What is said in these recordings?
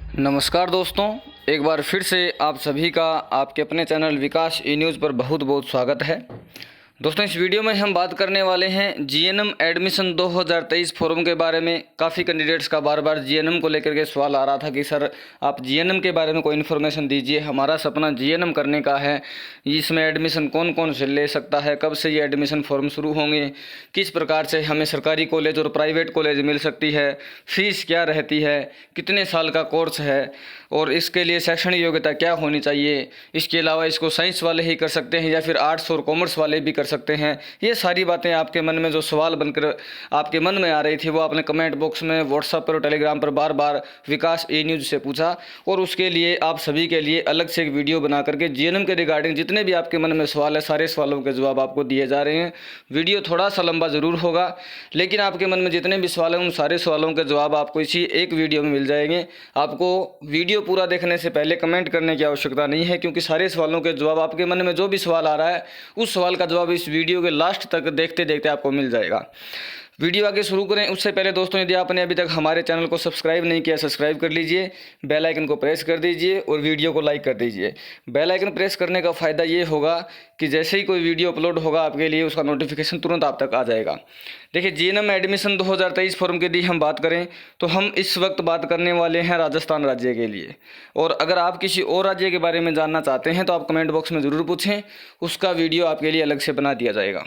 नमस्कार दोस्तों, एक बार फिर से आप सभी का आपके अपने चैनल विकास ई न्यूज़ पर बहुत बहुत स्वागत है। दोस्तों, इस वीडियो में हम बात करने वाले हैं जीएनएम एडमिशन 2023 फॉर्म के बारे में। काफ़ी कैंडिडेट्स का बार बार जीएनएम को लेकर के सवाल आ रहा था कि सर आप जीएनएम के बारे में कोई इन्फॉर्मेशन दीजिए, हमारा सपना जीएनएम करने का है। इसमें एडमिशन कौन कौन से ले सकता है, कब से ये एडमिशन फॉर्म शुरू होंगे, किस प्रकार से हमें सरकारी कॉलेज और प्राइवेट कॉलेज मिल सकती है, फीस क्या रहती है, कितने साल का कोर्स है और इसके लिए शैक्षणिक योग्यता क्या होनी चाहिए। इसके अलावा इसको साइंस वाले ही कर सकते हैं या फिर आर्ट्स और कॉमर्स वाले भी कर सकते हैं। ये सारी बातें आपके मन में जो सवाल बनकर आपके मन में आ रही थी वो आपने कमेंट बॉक्स में, व्हाट्सएप पर और टेलीग्राम पर बार बार विकास ई न्यूज़ से पूछा और उसके लिए आप सभी के लिए अलग से एक वीडियो बना करके जीएनएम के रिगार्डिंग जितने भी आपके मन में सवाल है सारे सवालों के जवाब आपको दिए जा रहे हैं। वीडियो थोड़ा सा लंबा ज़रूर होगा, लेकिन आपके मन में जितने भी सवाल हैं उन सारे सवालों के जवाब आपको इसी एक वीडियो में मिल जाएंगे। आपको वीडियो पूरा देखने से पहले कमेंट करने की आवश्यकता नहीं है, क्योंकि सारे सवालों के जवाब आपके मन में जो भी सवाल आ रहा है उस सवाल का जवाब इस वीडियो के लास्ट तक देखते देखते आपको मिल जाएगा। वीडियो आगे शुरू करें उससे पहले दोस्तों, यदि आपने अभी तक हमारे चैनल को सब्सक्राइब नहीं किया, सब्सक्राइब कर लीजिए, बेल आइकन को प्रेस कर दीजिए और वीडियो को लाइक कर दीजिए। बेल आइकन प्रेस करने का फ़ायदा ये होगा कि जैसे ही कोई वीडियो अपलोड होगा आपके लिए उसका नोटिफिकेशन तुरंत आप तक आ जाएगा। देखिए, जीएनएम एडमिशन 2023 फॉर्म की यदि हम बात करें तो हम इस वक्त बात करने वाले हैं राजस्थान राज्य के लिए। और अगर आप किसी और राज्य के बारे में जानना चाहते हैं तो आप कमेंट बॉक्स में ज़रूर पूछें, उसका वीडियो आपके लिए अलग से बना दिया जाएगा।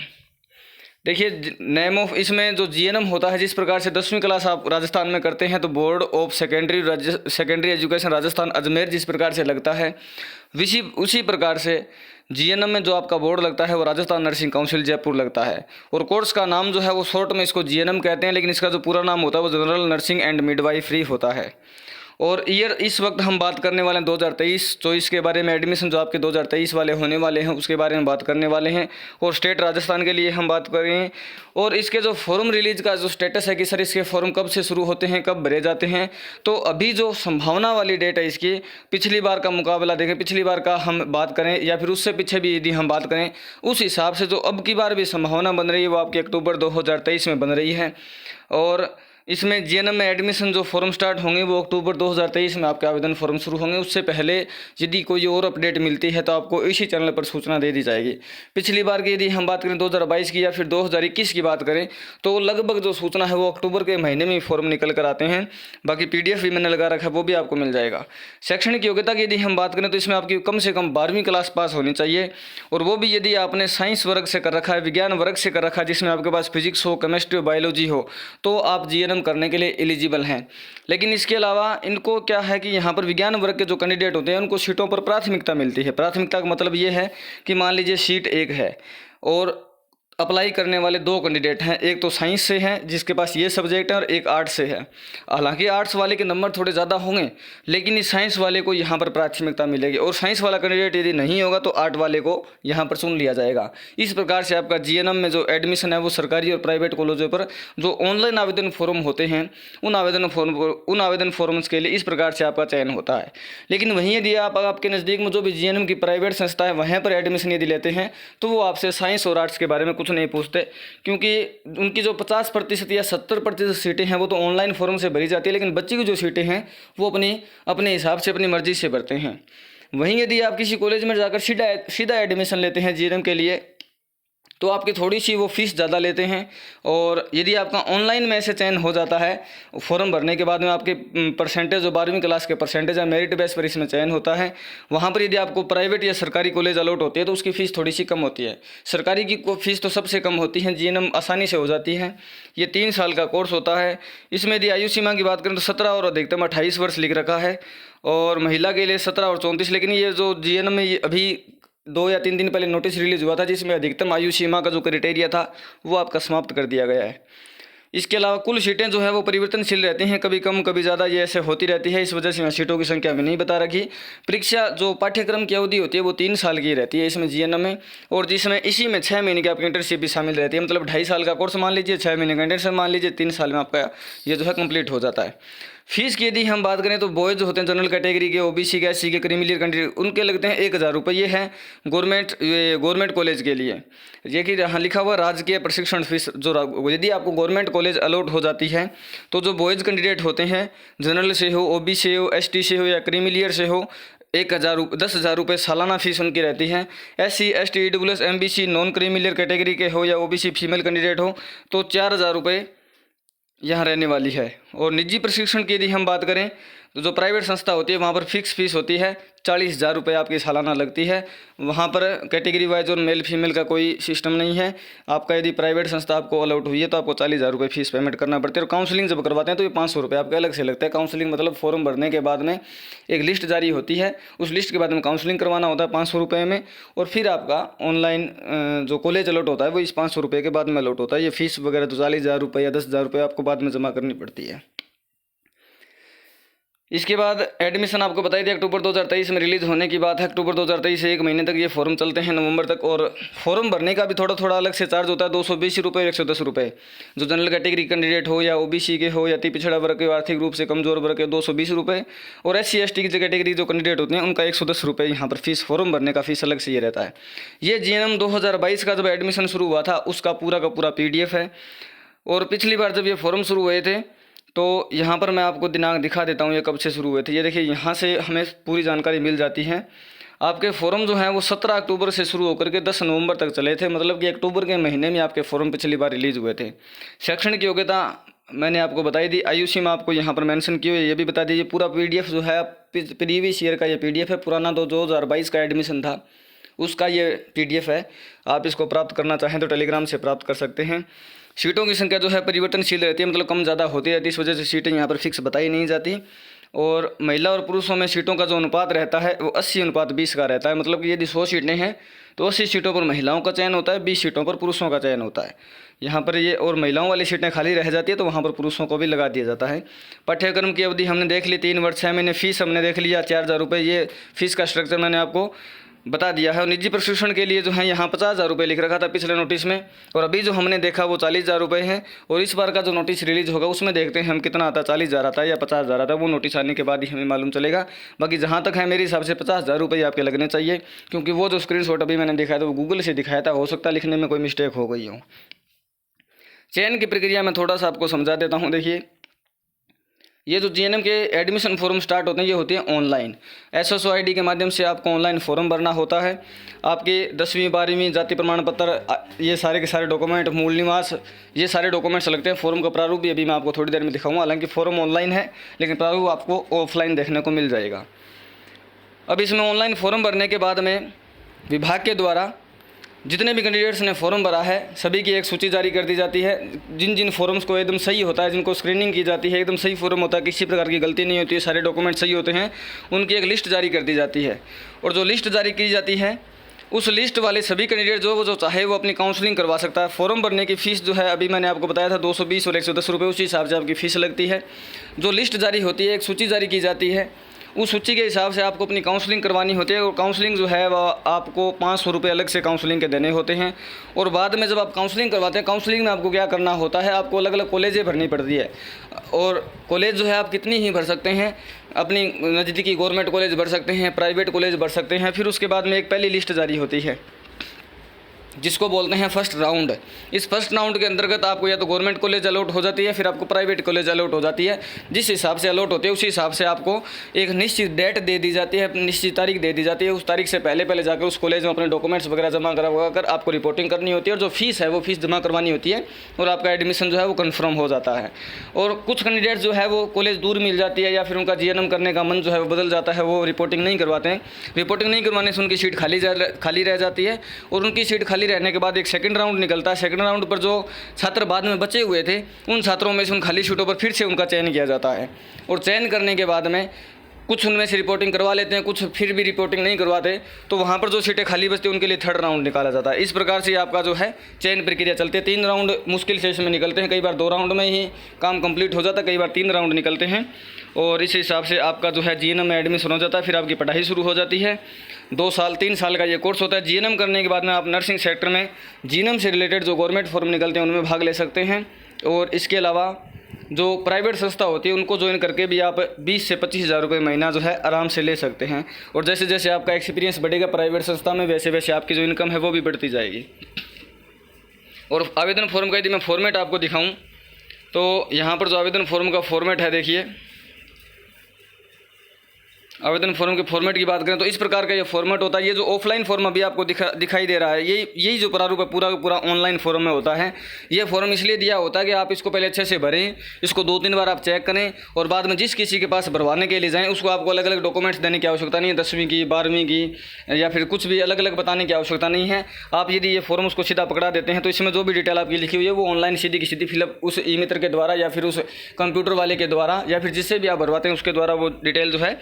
देखिए, नेम ऑफ इसमें जो जीएनएम होता है, जिस प्रकार से 10वीं क्लास आप राजस्थान में करते हैं तो board of secondary education Rajasthan Ajmer जिस प्रकार से लगता है उसी प्रकार से जीएनएम में जो आपका बोर्ड लगता है वो राजस्थान नर्सिंग काउंसिल जयपुर लगता है। और कोर्स का नाम जो है वो शॉर्ट में इसको जीएनएम कहते हैं, लेकिन इसका जो पूरा नाम होता है वो जनरल नर्सिंग एंड मिडवाइफरी होता है। और ईयर इस वक्त हम बात करने वाले हैं 2023-24 के बारे में। एडमिशन जो आपके 2023 वाले होने वाले हैं उसके बारे में बात करने वाले हैं। और स्टेट राजस्थान के लिए हम बात करें और इसके जो फॉर्म रिलीज का जो स्टेटस है कि सर इसके फॉर्म कब से शुरू होते हैं, कब भरे जाते हैं, तो अभी जो संभावना वाली डेट है इसकी, पिछली बार का मुकाबला देखें, पिछली बार का हम बात करें या फिर उससे पीछे भी यदि हम बात करें, उस हिसाब से जो अब की बार भी संभावना बन रही है वो आपकी अक्टूबर 2023 में बन रही है। और इसमें जीएनएम में एडमिशन जो फॉर्म स्टार्ट होंगे वो अक्टूबर 2023 में आपके आवेदन फॉर्म शुरू होंगे। उससे पहले यदि कोई और अपडेट मिलती है तो आपको इसी चैनल पर सूचना दे दी जाएगी। पिछली बार की यदि हम बात करें 2022 की या फिर 2021 की बात करें तो लगभग जो सूचना है वो अक्टूबर के महीने में फॉर्म निकल कर आते हैं। बाकी PDF भी मैंने लगा रखा है, वो भी आपको मिल जाएगा। शैक्षणिक योग्यता की यदि हम बात करें तो इसमें आपकी कम से कम 12वीं क्लास पास होनी चाहिए, और वो भी यदि आपने साइंस वर्ग से कर रखा है, विज्ञान वर्ग से कर रखा है, जिसमें आपके पास फिजिक्स हो, केमिस्ट्री हो, बायोलॉजी हो, तो आप जीएनएम करने के लिए एलिजिबल हैं। लेकिन इसके अलावा इनको क्या है कि यहाँ पर विज्ञान वर्ग के जो कैंडिडेट होते हैं उनको सीटों पर प्राथमिकता मिलती है। प्राथमिकता का मतलब ये है कि मान लीजिए सीट 1 है और अप्लाई करने वाले 2 कैंडिडेट हैं, एक तो साइंस से हैं जिसके पास ये सब्जेक्ट है और एक आर्ट्स से है। हालांकि आर्ट्स वाले के नंबर थोड़े ज़्यादा होंगे, लेकिन इस साइंस वाले को यहाँ पर प्राथमिकता मिलेगी। और साइंस वाला कैंडिडेट यदि नहीं होगा तो आर्ट वाले को यहाँ पर चुन लिया जाएगा। इस प्रकार से आपका जीएनएम में जो एडमिशन है वो सरकारी और प्राइवेट कॉलेजों पर जो ऑनलाइन आवेदन फॉर्म होते हैं उन आवेदन फॉर्म्स के लिए इस प्रकार से आपका चयन होता है। लेकिन वहीं यदि आप आपके नज़दीक में जो भी जीएनएम की प्राइवेट संस्था है वहाँ पर एडमिशन यदि लेते हैं तो वो आपसे साइंस और आर्ट्स के बारे में कुछ नहीं पूछते, क्योंकि उनकी जो 50% या 70% सीटें हैं वो तो ऑनलाइन फॉर्म से भरी जाती है, लेकिन बच्ची की जो सीटें हैं वो अपने हिसाब से अपनी मर्जी से भरते हैं। वहीं यदि आप किसी कॉलेज में जाकर सीधा एडमिशन लेते हैं जीएनएम के लिए तो आपकी थोड़ी सी वो फीस ज़्यादा लेते हैं। और यदि आपका ऑनलाइन में ऐसे चयन हो जाता है फॉर्म भरने के बाद में आपके परसेंटेज जो 12वीं क्लास के परसेंटेज है मेरिट बेस पर इसमें चयन होता है, वहाँ पर यदि आपको प्राइवेट या सरकारी कॉलेज अलॉट होती है तो उसकी फ़ीस थोड़ी सी कम होती है। सरकारी की फ़ीस तो सबसे कम होती है, जीएनएम आसानी से हो जाती है। ये 3 साल का कोर्स होता है। इसमें यदि आयु सीमा की बात करें तो 17 और अधिकतम 28 वर्ष लिख रखा है, और महिला के लिए 17 और 34। लेकिन ये जो जीएनएम में अभी 2 या 3 दिन पहले नोटिस रिलीज हुआ था जिसमें अधिकतम आयु सीमा का जो क्राइटेरिया था वो आपका समाप्त कर दिया गया है। इसके अलावा कुल सीटें जो है वो परिवर्तनशील रहती हैं, कभी कम कभी ज़्यादा, ये ऐसे होती रहती है। इस वजह से मैं सीटों की संख्या भी नहीं बता रखी। परीक्षा जो पाठ्यक्रम की अवधि होती है वो 3 साल की रहती है इसमें जीएनएम में, और जिसमें इसी में 6 महीने की आपकी इंटर्नशिप भी शामिल रहती है। मतलब 2.5 साल का कोर्स मान लीजिए, 6 महीने का इंटर्नशिप मान लीजिए, 3 साल में आपका ये जो है कंप्लीट हो जाता है। फीस की यदि हम बात करें तो बॉयज़ जो होते हैं जनरल कैटेगरी के, ओबीसी के, एससी के, क्रीमी लेयर कैंडिडेट, उनके लगते हैं 1000 रुपये। ये है गवर्नमेंट कॉलेज के लिए। ये कि यहाँ लिखा हुआ राजकीय प्रशिक्षण फीस, जो यदि आपको गवर्नमेंट कॉलेज अलॉट हो जाती है तो जो बॉयज़ कैंडिडेट होते हैं जनरल से हो, ओबीसी से हो, एसटी से हो या क्रीमी लेयर से हो, 10,000 रुपये सालाना फीस उनकी रहती है। SC, ST, EWS, MBC, non creamy layer category के हो या OBC फीमेल कैंडिडेट हो तो 4,000 रुपये यहाँ रहने वाली है। और निजी प्रशिक्षण की यदि हम बात करें तो जो प्राइवेट संस्था होती है वहाँ पर फिक्स फीस होती है, 40,000 रुपये आपकी सालाना लगती है। वहाँ पर कैटेगरी वाइज और मेल फीमेल का कोई सिस्टम नहीं है। आपका यदि प्राइवेट संस्था आपको अलॉट हुई है तो आपको 40,000 रुपये फीस पेमेंट करना पड़ती है। और काउंसलिंग जब करवाते हैं तो ये 500 रुपये आपके अलग से लगता है। काउंसलिंग मतलब फॉर्म भरने के बाद में एक लिस्ट जारी होती है, उस लिस्ट के बाद में काउंसलिंग करवाना होता है 500 रुपये में, और फिर आपका ऑनलाइन जो कॉलेज अलॉट होता है वो इस 500 रुपये के बाद में अलॉट होता है। ये फीस वगैरह तो 40,000 रुपये या 10,000 रुपये आपको बाद में जमा करनी पड़ती है। इसके बाद एडमिशन आपको बताई दी अक्टूबर 2023 में रिलीज़ होने की बात है। अक्टूबर 2023 से 1 महीने तक ये फॉर्म चलते हैं, नवंबर तक। और फॉर्म भरने का भी थोड़ा अलग से चार्ज होता है, 220 रुपये और 110 रुपये। जो जनरल कैटेगरी कैंडिडेट हो या OBC के हो या अति पिछड़ा वर्ग के, आर्थिक रूप से कमजोर वर्ग के, 220 रुपये। और SC, ST की कैटेगरी जो कैंडिडेट होते हैं उनका 110 रुपये यहाँ पर फीस, फॉर्म भरने का फीस अलग से ये रहता है। ये GNM 2022 का जब एडमिशन शुरू हुआ था उसका पूरा का पूरा PDF है। और पिछली बार जब ये फॉर्म शुरू हुए थे तो यहाँ पर मैं आपको दिनांक दिखा देता हूँ ये कब से शुरू हुए थे। ये देखिए, यहाँ से हमें पूरी जानकारी मिल जाती है। आपके फॉर्म जो हैं वो 17 अक्टूबर से शुरू होकर के 10 नवंबर तक चले थे। मतलब कि अक्टूबर के महीने में आपके फॉर्म पिछली बार रिलीज़ हुए थे। शैक्षणिक योग्यता मैंने आपको बताई दी। आयुषी में आपको यहाँ पर मेंशन की हुई है, ये भी बता दीजिए। पूरा PDF जो है प्रीवियस ईयर का ये PDF है, पुराना तो 2022 का एडमिशन था उसका ये PDF है। आप इसको प्राप्त करना चाहें तो टेलीग्राम से प्राप्त कर सकते हैं। सीटों की संख्या जो है परिवर्तनशील रहती है, मतलब कम ज़्यादा होती रहती है, इस वजह से सीटें यहाँ पर फिक्स बताई नहीं जाती। और महिला और पुरुषों में सीटों का जो अनुपात रहता है वो 80:20 का रहता है। मतलब कि यदि 100 सीटें हैं तो 80 सीटों पर महिलाओं का चयन होता है, 20 सीटों पर पुरुषों का चयन होता है। यहाँ पर ये और महिलाओं वाली सीटें खाली रह जाती है तो वहाँ पर पुरुषों को भी लगा दिया जाता है। पाठ्यक्रम की अवधि हमने देख ली 3 वर्ष 6 महीने। फीस हमने देख लिया 4,000 रुपये। ये फीस का स्ट्रक्चर मैंने आपको बता दिया है। और निजी प्रशिक्षण के लिए जो है यहाँ 50,000 रुपये लिख रखा था पिछले नोटिस में, और अभी जो हमने देखा वो 40,000 रुपये है। और इस बार का जो नोटिस रिलीज़ होगा उसमें देखते हैं हम कितना आता है, 40,000 आता है या 50,000 आता है, वो नोटिस आने के बाद ही हमें मालूम चलेगा। बाकी जहाँ तक है मेरे हिसाब से 50,000 रुपये आपके लगने चाहिए, क्योंकि वो जो स्क्रीनशॉट अभी मैंने दिखाया था वो गूगल से दिखाया था, हो सकता है लिखने में कोई मिस्टेक हो गई हो। चयन की प्रक्रिया में थोड़ा सा आपको समझा देता हूँ। देखिए, ये जो GNM के एडमिशन फॉर्म स्टार्ट होते हैं ये होती है ऑनलाइन। SSO ID के माध्यम से आपको ऑनलाइन फॉर्म भरना होता है। आपके 10वीं 12वीं जाति प्रमाण पत्र, ये सारे के सारे डॉक्यूमेंट, मूल निवास, ये सारे डॉक्यूमेंट्स लगते हैं। फॉर्म का प्रारूप भी अभी मैं आपको थोड़ी देर में दिखाऊंगा। हालांकि फॉर्म ऑनलाइन है लेकिन प्रारूप आपको ऑफलाइन देखने को मिल जाएगा। अब इसमें ऑनलाइन फॉर्म भरने के बाद में विभाग के द्वारा जितने भी कैंडिडेट्स ने फॉर्म भरा है सभी की एक सूची जारी कर दी जाती है। जिन जिन फॉर्म्स को एकदम सही होता है, जिनको स्क्रीनिंग की जाती है, एकदम सही फॉर्म होता है, किसी प्रकार की गलती नहीं होती है, सारे डॉक्यूमेंट सही होते हैं, उनकी एक लिस्ट जारी कर दी जाती है। और जो लिस्ट जारी की जाती है उस लिस्ट वाले सभी कैंडिडेट जो चाहे वो अपनी काउंसलिंग करवा सकता है। फॉर्म भरने की फ़ीस जो है अभी मैंने आपको बताया था 220 और 110 रुपये, उसी हिसाब से आपकी फ़ीस लगती है। जो लिस्ट जारी होती है, एक सूची जारी की जाती है, उस सूची के हिसाब से आपको अपनी काउंसलिंग करवानी होती है। और काउंसलिंग जो है वह आपको 500 रुपये अलग से काउंसलिंग के देने होते हैं। और बाद में जब आप काउंसलिंग करवाते हैं, काउंसलिंग में आपको क्या करना होता है, आपको अलग अलग कॉलेजें भरनी पड़ती है। और कॉलेज जो है आप कितनी ही भर सकते हैं, अपनी नज़दीकी गवर्नमेंट कॉलेज भर सकते हैं, प्राइवेट कॉलेज भर सकते हैं। फिर उसके बाद में एक पहली लिस्ट जारी होती है जिसको बोलते हैं फर्स्ट राउंड। इस फर्स्ट राउंड के अंतर्गत आपको या तो गवर्नमेंट कॉलेज अलॉट हो जाती है, फिर आपको प्राइवेट कॉलेज अलॉट हो जाती है। जिस हिसाब से अलॉट होती है उसी हिसाब से आपको एक निश्चित डेट दे दी जाती है, निश्चित तारीख दे दी जाती है। उस तारीख से पहले जाकर उस कॉलेज में अपने डॉक्यूमेंट्स वगैरह जमा करवा कर आपको रिपोर्टिंग करनी होती है। और जो फीस है वो फीस जमा करवानी होती है और आपका एडमिशन जो है वो कन्फर्म हो जाता है। और कुछ कैंडिडेट्स जो है वो कॉलेज दूर मिल जाती है या फिर उनका GNM करने का मन जो है वो बदल जाता है, वो रिपोर्टिंग नहीं करवाते हैं। रिपोर्टिंग नहीं करवाने से उनकी सीट खाली रह जाती है। और उनकी सीट खाली रहने के बाद एक सेकंड राउंड निकलता है। सेकंड राउंड पर जो छात्र बाद में बचे हुए थे उन छात्रों में से उन खाली सीटों पर फिर से उनका चयन किया जाता है। और चयन करने के बाद में कुछ उनमें से रिपोर्टिंग करवा लेते हैं, कुछ फिर भी रिपोर्टिंग नहीं करवाते, तो वहाँ पर जो सीटें खाली बचती हैं उनके लिए थर्ड राउंड निकाला जाता है। इस प्रकार से आपका जो है चयन प्रक्रिया चलती है। 3 राउंड मुश्किल से इसमें निकलते हैं, कई बार 2 राउंड में ही काम कंप्लीट हो जाता है, कई बार 3 राउंड निकलते हैं। और इस हिसाब से आपका जो है GNM में एडमिशन हो जाता है। फिर आपकी पढ़ाई शुरू हो जाती है। 3 साल का ये कोर्स होता है। GNM करने के बाद में आप नर्सिंग सेक्टर में GNM से रिलेटेड जो गवर्नमेंट फॉर्म निकलते हैं उनमें भाग ले सकते हैं। और इसके अलावा जो प्राइवेट संस्था होती है उनको ज्वाइन करके भी आप 20 से 25 हज़ार रुपये महीना जो है आराम से ले सकते हैं। और जैसे जैसे आपका एक्सपीरियंस बढ़ेगा प्राइवेट संस्था में, वैसे वैसे आपकी जो इनकम है वो भी बढ़ती जाएगी। और आवेदन फॉर्म का यदि मैं फॉर्मेट आपको दिखाऊं तो यहाँ पर जो आवेदन फॉर्म का फॉर्मेट है, देखिए आवेदन फॉर्म के फॉर्मेट की बात करें तो इस प्रकार का ये फॉर्मेट होता है। ये जो ऑफलाइन फॉर्म अभी आपको दिखाई दे रहा है, यही जो प्रारूप है पूरा का पूरा ऑनलाइन फॉर्म में होता है। ये फॉर्म इसलिए दिया होता है कि आप इसको पहले अच्छे से भरें, इसको 2-3 बार आप चेक करें और बाद में जिस किसी के पास भरवाने के लिए जाएँ उसको आपको अलग अलग डॉक्यूमेंट्स देने की आवश्यकता नहीं है, 10वीं की, 12वीं की या फिर कुछ भी अलग अलग बताने की आवश्यकता नहीं है। आप यदि ये फॉर्म उसको सीधा पकड़ा देते हैं तो इसमें जो भी डिटेल आपकी लिखी हुई है वो ऑनलाइन सीधी की सीधी फिलअप उस ई मित्र के द्वारा या फिर उस कंप्यूटर वाले के द्वारा या फिर जिससे भी आप भरवाते हैं उसके द्वारा वो डिटेल जो है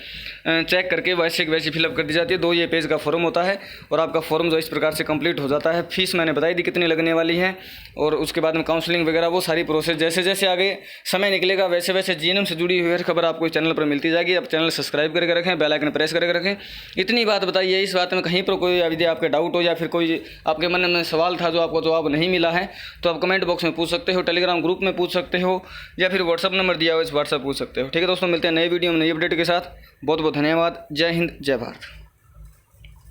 चेक करके वैसे फिलअप कर दी जाती है। 2 ये पेज का फॉर्म होता है और आपका फॉर्म जो इस प्रकार से कंप्लीट हो जाता है। फीस मैंने बताई दी कितनी लगने वाली है और उसके बाद में काउंसलिंग वगैरह वो सारी प्रोसेस जैसे जैसे आगे समय निकलेगा वैसे वैसे जीएनएम से जुड़ी हुई हर खबर आपको इस चैनल पर मिलती जाएगी। आप चैनल सब्सक्राइब करके रखें, बेल आइकन प्रेस करके रखें। इतनी बात बताइए, इस बात में कहीं पर कोई यदि आपके डाउट हो या फिर कोई आपके मन में सवाल था जो आपको जवाब नहीं मिला है तो आप कमेंट बॉक्स में पूछ सकते हो, टेलीग्राम ग्रुप में पूछ सकते हो या फिर व्हाट्सअप नंबर दिया हुआ इस व्हाट्सअप पूछ सकते हो। ठीक है दोस्तों, मिलते हैं नए वीडियो में नई अपडेट के साथ। बहुत बहुत धन्यवाद। जय हिंद, जय भारत।